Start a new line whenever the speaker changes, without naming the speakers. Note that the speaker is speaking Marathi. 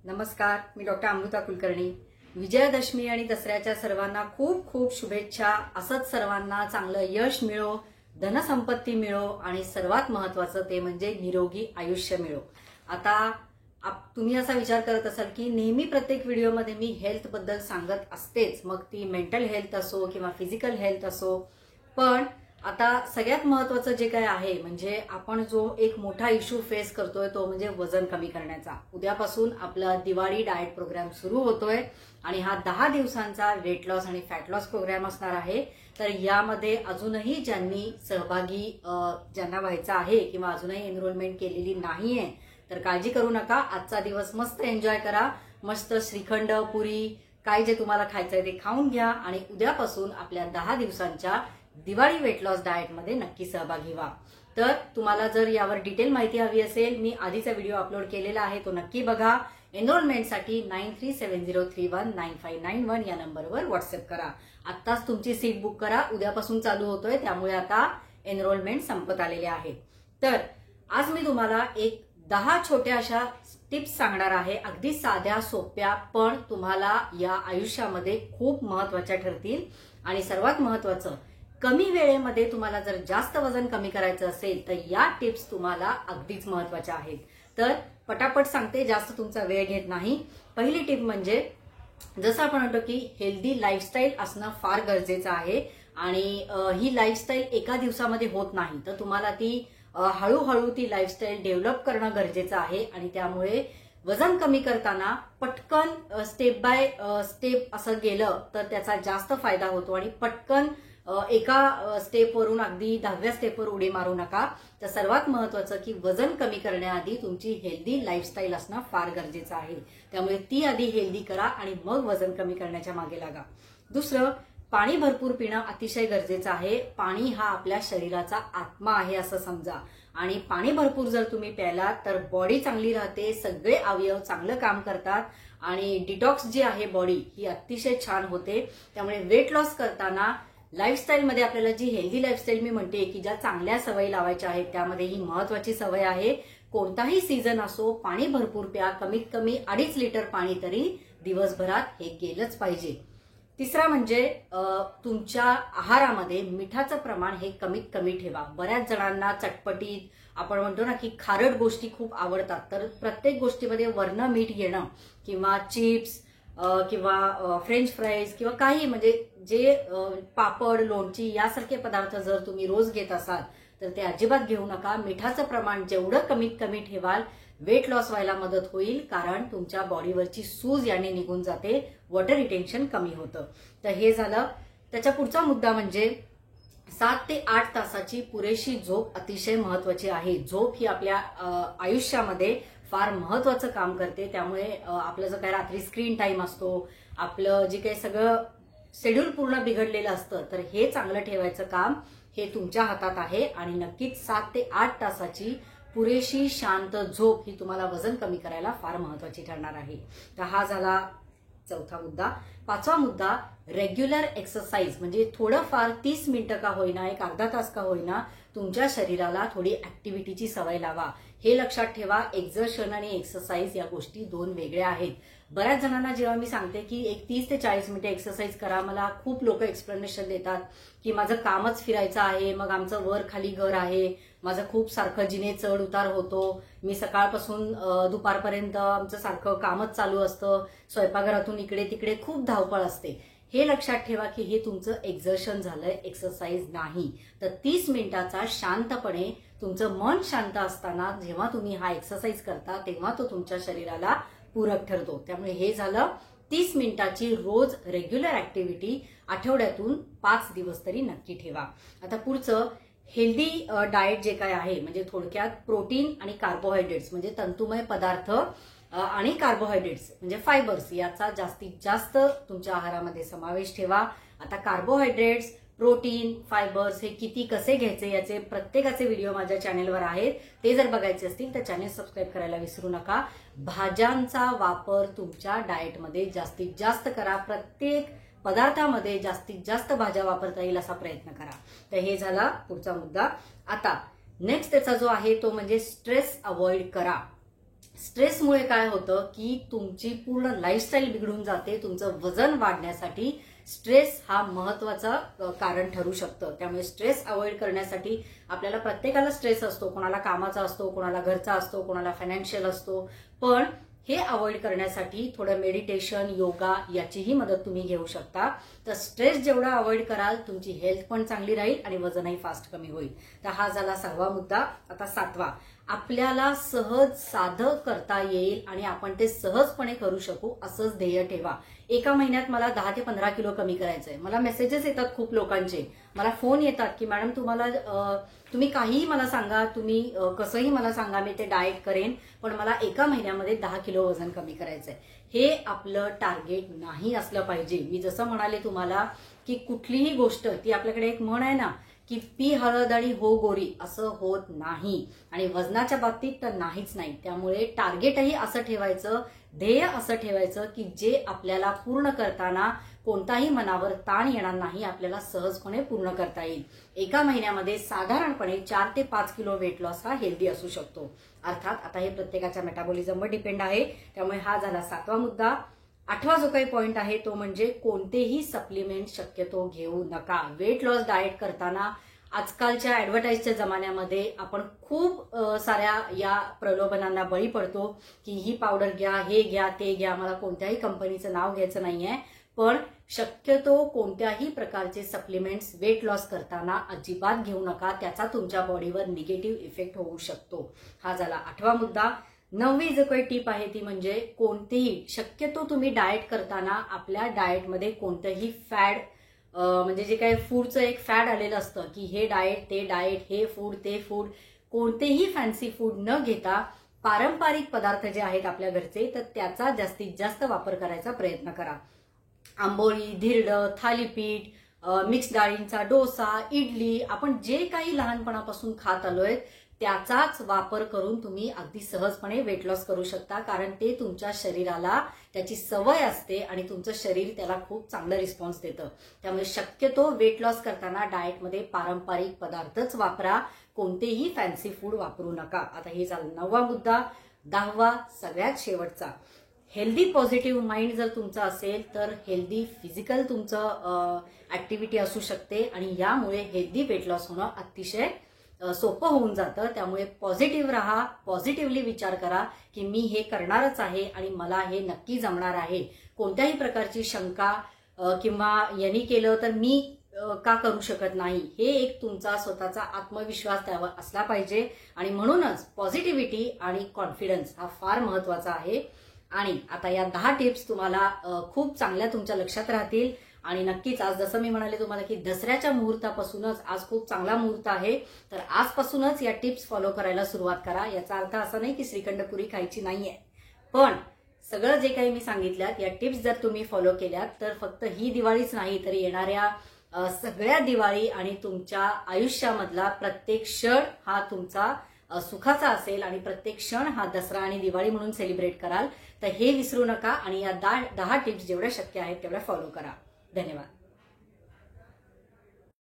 नमस्कार, मी डॉक्टर अमृता कुलकर्णी। विजयादशमी आणि दसऱ्याच्या सर्वांना खूप खूप शुभेच्छा। असंच सर्वांना चांगलं यश मिळो, धनसंपत्ती मिळो आणि सर्वात महत्त्वाचं ते म्हणजे निरोगी आयुष्य मिळो। आता तुम्ही असा विचार करत असाल की नेहमी प्रत्येक व्हिडिओमध्ये मी हेल्थ बद्दल सांगत असतेच, मग ती मेंटल हेल्थ असो किंवा फिजिकल हेल्थ असो, पण आता सगळ्यात महत्त्वाचं जे काय आहे म्हणजे आपण जो एक मोठा इश्यू फेस करतोय तो म्हणजे वजन कमी करण्याचा। उद्यापासून आपला दिवाळी डाएट प्रोग्राम सुरू होतोय आणि हा 10 दिवसांचा वेट लॉस आणि फॅट लॉस प्रोग्राम असणार आहे। तर यामध्ये अजूनही ज्यांनी सहभागी ज्यांना व्हायचं आहे किंवा अजूनही एनरोलमेंट केलेली नाहीये तर काळजी करू नका। आजचा दिवस मस्त एन्जॉय करा, मस्त श्रीखंड पुरी काय जे तुम्हाला खायचंय ते खाऊन घ्या आणि उद्यापासून आपल्या 10 दिवसांच्या दिवाळी वेट लॉस डाएट मध्ये नक्की सहभागी व्हा। तर तुम्हाला जर यावर डिटेल माहिती हवी असेल, मी आधीचा व्हिडिओ अपलोड केलेला आहे, तो नक्की बघा। एनरोलमेंटसाठी 9370319591 या नंबरवर व्हॉट्सअप करा। आत्ताच तुमची सीट बुक करा, उद्यापासून चालू होतोय, त्यामुळे आता एनरोलमेंट संपत आलेले आहे। तर आज मी तुम्हाला एक 10 छोट्या अशा टिप्स सांगणार आहे, अगदी साध्या सोप्या, पण तुम्हाला या आयुष्यामध्ये खूप महत्त्वाच्या ठरतील। आणि सर्वात महत्त्वाचं, कमी वेळेमध्ये तुम्हाला जर जास्त वजन कमी करायचं असेल तर या टिप्स तुम्हाला अगदीच महत्त्वाच्या आहेत। तर पटापट सांगते, जास्त तुमचा वेळ घेत नाही। पहिली टिप म्हणजे जसं आपण म्हणतो की हेल्दी लाईफस्टाईल असणं फार गरजेचं आहे आणि ही लाईफस्टाईल एका दिवसामध्ये होत नाही, तर तुम्हाला ती हळूहळू ती लाईफस्टाईल डेव्हलप करणं गरजेचं आहे। आणि त्यामुळे वजन कमी करताना पटकन स्टेप बाय स्टेप असं गेलं तर त्याचा जास्त फायदा होतो आणि पटकन एका स्टेपवरून अगदी 10व्या स्टेपवर उडी मारू नका। तर सर्वात महत्त्वाचं की वजन कमी करण्याआधी तुमची हेल्दी लाईफस्टाईल असणं फार गरजेचं आहे, त्यामुळे ती आधी हेल्दी करा आणि मग वजन कमी करण्याच्या मागे लागा। दुसरं, पाणी भरपूर पिणं अतिशय गरजेचं आहे। पाणी हा आपल्या शरीराचा आत्मा आहे असं समजा, आणि पाणी भरपूर जर तुम्ही प्यायलात तर बॉडी चांगली राहते, सगळे अवयव चांगलं काम करतात आणि डिटॉक्स जी आहे बॉडी ही अतिशय छान होते। त्यामुळे वेट लॉस करताना लाईफस्टाईल मध्ये आपल्याला जी हेल्दी लाईफस्टाईल मी म्हणते की ज्या चांगल्या सवयी लावायच्या आहेत, त्यामध्ये ही महत्त्वाची सवय आहे, कोणताही सीझन असो पाणी भरपूर प्या, कमीत कमी 2.5 लिटर पाणी तरी दिवसभरात हे गेलंच पाहिजे। तिसरा म्हणजे तुमच्या आहारामध्ये मिठाचं प्रमाण हे कमीत कमी ठेवा। बऱ्याच जणांना चटपटीत आपण म्हणतो ना की खारट गोष्टी खूप आवडतात, तर प्रत्येक गोष्टीमध्ये वरनं मीठ येणं किंवा चिप्स किंवा फ्रेंच फ्राईज किंवा काही म्हणजे जे पापड लोणची यासारखे पदार्थ जर तुम्ही रोज घेत असाल तर ते अजिबात घेऊ नका। मिठाचं प्रमाण जेवढं कमीत कमी ठेवाल वेट लॉस व्हायला मदत होईल, कारण तुमच्या बॉडीवरची सूज याने निघून जाते, वॉटर रिटेन्शन कमी होतं। तर हे झालं। त्याच्या पुढचा मुद्दा म्हणजे 7 ते 8 तासाची पुरेशी झोप अतिशय महत्त्वाची आहे। झोप ही आपल्या आयुष्यामध्ये फार महत्त्वाचं काम करते, त्यामुळे आपलं जो काही रात्री स्क्रीन टाइम असतो, आपलं जे काही सगळं शेड्यूल पूर्ण बिघडलेलं असतं, तर हे चांगलं ठेवायचं काम हे तुमच्या हातात आहे। आणि नक्कीच 7 ते 8 तासाची पुरेशी शांत झोप ही तुम्हाला वजन कमी करायला फार महत्त्वाची ठरणार आहे। तर हा झाला चौथा मुद्दा। पाचवा मुद्दा, रेग्युलर एक्सरसाइज म्हणजे थोडंफार 30 मिनिटं का होईना, एक अर्धा तास का होईना तुमच्या शरीराला थोडी ऍक्टिव्हिटीची सवय लावा। हे लक्षात ठेवा, एक्झर्शन आणि एक्सरसाइज या गोष्टी दोन वेगळ्या आहेत। बऱ्याच जणांना जेव्हा मी सांगते की एक 30 ते 40 मिनिटं एक्सरसाइज करा, मला खूप लोक एक्सप्लेनेशन देतात की माझं कामच फिरायचं आहे, मग आमचं वर खाली घर आहे, माझं खूप सारखं जिने चढ उतार होतो, मी सकाळपासून दुपारपर्यंत आमचं सारखं कामच चालू असतं, स्वयंपाकघरातून इकडे तिकडे खूप धावपळ असते। हे लक्षात ठेवा की हे तुमचं एक्झर्शन झालंय, एक्सरसाइज नाही। तर 30 मिनिटाचा शांतपणे तुमचं मन शांत असताना जेव्हा तुम्ही हा एक्सरसाइज करता तेव्हा तो तुमच्या शरीराला पूरक ठरतो। त्यामुळे हे झालं 30 मिनिटाची रोज रेग्युलर ऍक्टिव्हिटी, आठवड्यातून 5 दिवस तरी नक्की ठेवा। आता पुढचं हेल्दी डाएट जे काय आहे म्हणजे थोडक्यात प्रोटीन आणि कार्बोहायड्रेट्स म्हणजे तंतुमय पदार्थ आणि कार्बोहायड्रेट्स म्हणजे फायबर्स याचा जास्तीत जास्त तुमच्या आहारामध्ये समावेश ठेवा। आता कार्बोहायड्रेट्स, प्रोटीन, फायबर्स हे किती कसे घ्यायचे याचे प्रत्येकाचे व्हिडिओ माझ्या चॅनेलवर आहेत, ते जर बघायचे असतील तर चॅनेल सबस्क्राईब करायला विसरू नका। भाज्यांचा वापर तुमच्या डाएटमध्ये जास्तीत जास्त करा, प्रत्येक पदार्थामध्ये जास्तीत जास्त भाज्या वापरता येईल असा प्रयत्न करा। तर हे झाला पुढचा मुद्दा। आता नेक्स्ट त्याचा जो आहे तो म्हणजे स्ट्रेस अवॉइड करा। स्ट्रेसमुळे काय होतं की तुमची पूर्ण लाईफस्टाईल बिघडून जाते. तुमचं वजन वाढण्यासाठी स्ट्रेस हा महत्वाचा कारण ठरू शकतं. त्यामुळे स्ट्रेस अवॉइड करण्यासाठी आपल्याला प्रत्येकाला स्ट्रेस असतो. कोणाला कामाचा असतो, कोणाला घरचा असतो, कोणाला फायनान्शियल असतो. पण हे अवॉइड करण्यासाठी थोडं मेडिटेशन, योगा याचीही मदत तुम्ही घेऊ शकता. तर स्ट्रेस जेवढा अवॉइड कराल तुमची हेल्थ पण चांगली राहील आणि वजनही फास्ट कमी होईल. तर हा झाला 6वा मुद्दा. आता 7वा, आपल्याला सहज साधं करता येईल आणि आपण ते सहजपणे करू शकू असंच ध्येय ठेवा. एका महिन्यात मला 10 ते 15 किलो कमी करायचंय. मला मेसेजेस येतात खूप लोकांचे, मला फोन येतात की मॅडम तुम्ही काहीही मला सांगा, तुम्ही कसंही मला सांगा, मी ते डाएट करेन, पण मला एका महिन्यामध्ये 10 किलो वजन कमी करायचंय. हे आपलं टार्गेट नाही असलं पाहिजे. मी जसं म्हणाले तुम्हाला की कुठलीही गोष्ट, ती आपल्याकडे एक म्हण आहे ना की पी हळद आणि हो गोरी, असं होत नाही. आणि वजनाच्या बाबतीत तर नाहीच नाही. त्यामुळे टार्गेटही असं ठेवायचं, ध्येय असं ठेवायचं की जे आपल्याला पूर्ण करताना कोणताही मनावर ताण येणार नाही, आपल्याला सहजपणे पूर्ण करता येईल. एका महिन्यामध्ये साधारणपणे 4 ते 5 किलो वेट लॉस हा हेल्दी असू शकतो. अर्थात आता हे प्रत्येकाच्या मेटाबॉलिझमवर डिपेंड आहे. त्यामुळे हा झाला 7वा मुद्दा. 8वा जो काही पॉइंट आहे तो म्हणजे कोणतेही सप्लिमेंट शक्यतो घेऊ नका. वेट लॉस डाएट करताना आजकालच्या ऍडव्हर्टाईजच्या जमान्यामध्ये आपण खूप साऱ्या या प्रलोभनांना बळी पडतो की ही पावडर घ्या, हे घ्या, ते घ्या. मला कोणत्याही कंपनीचं नाव घ्यायचं नाहीये, पण शक्यतो कोणत्याही प्रकारचे सप्लिमेंट्स वेट लॉस करताना अजिबात घेऊ नका. त्याचा तुमच्या बॉडीवर निगेटिव्ह इफेक्ट होऊ शकतो. हा झाला 8वा मुद्दा. 9वी जो काही टीप आहे ती म्हणजे कोणतेही, शक्यतो तुम्ही डाएट करताना आपल्या डाएटमध्ये कोणतंही फॅड, म्हणजे जे काही फूडचं एक फॅड आलेलं असतं की हे डाएट, ते डाएट, हे फूड, ते फूड, कोणतेही फॅन्सी फूड न घेता पारंपरिक पदार्थ जे आहेत आपल्या घरचे, तर त्याचा जास्तीत जास्त वापर करायचा प्रयत्न करा. आंबोळी, धिरडं, थालीपीठ, मिक्स डाळींचा डोसा, इडली, आपण जे काही लहानपणापासून खात आलोय त्याचाच वापर करून तुम्ही अगदी सहजपणे वेट लॉस करू शकता. कारण ते तुमच्या शरीराला त्याची सवय असते आणि तुमचं शरीर त्याला खूप चांगलं रिस्पॉन्स देतं. त्यामुळे शक्यतो वेट लॉस करताना डाएटमध्ये पारंपरिक पदार्थच वापरा, कोणतेही फॅन्सी फूड वापरू नका. आता हे झालं 9वा मुद्दा. 10वा सगळ्यात शेवटचा, हेल्दी पॉझिटिव्ह माइंड जर तुमचं असेल तर हेल्दी फिजिकल तुमचं ऍक्टिव्हिटी असू शकते आणि यामुळे हेल्दी वेट लॉस होणं अतिशय सोपं होऊन जातं. त्यामुळे पॉझिटिव्ह राहा, पॉझिटिव्हली विचार करा की मी हे करणारच आहे आणि मला हे नक्की जमणार आहे. कोणत्याही प्रकारची शंका किंवा यांनी केलं तर मी का करू शकत नाही, हे एक तुमचा स्वतःचा आत्मविश्वास त्यावर असला पाहिजे. आणि म्हणूनच पॉझिटिव्हिटी आणि कॉन्फिडन्स हा फार महत्वाचा आहे. आणि आता या 10 टिप्स तुम्हाला खूप चांगल्या तुमच्या लक्षात राहतील. आणि नक्कीच आज जसं मी म्हणाले तुम्हाला की दसऱ्याच्या मुहूर्तापासूनच, आज खूप चांगला मुहूर्त आहे, तर आजपासूनच या टिप्स फॉलो करायला सुरुवात करा. याचा अर्थ असा नाही की श्रीखंडपुरी खायची नाहीये, पण सगळं जे काही मी सांगितल्यात या टिप्स जर तुम्ही फॉलो केल्यात तर फक्त ही दिवाळीच नाही तर येणाऱ्या सगळ्या दिवाळी आणि तुमच्या आयुष्यामधला प्रत्येक क्षण हा तुमचा सुखाचा असेल आणि प्रत्येक क्षण हा दसरा आणि दिवाळी म्हणून सेलिब्रेट कराल. तर हे विसरू नका आणि या 10 टिप्स जेवढ्या शक्य आहेत तेवढ्या फॉलो करा. धन्यवाद.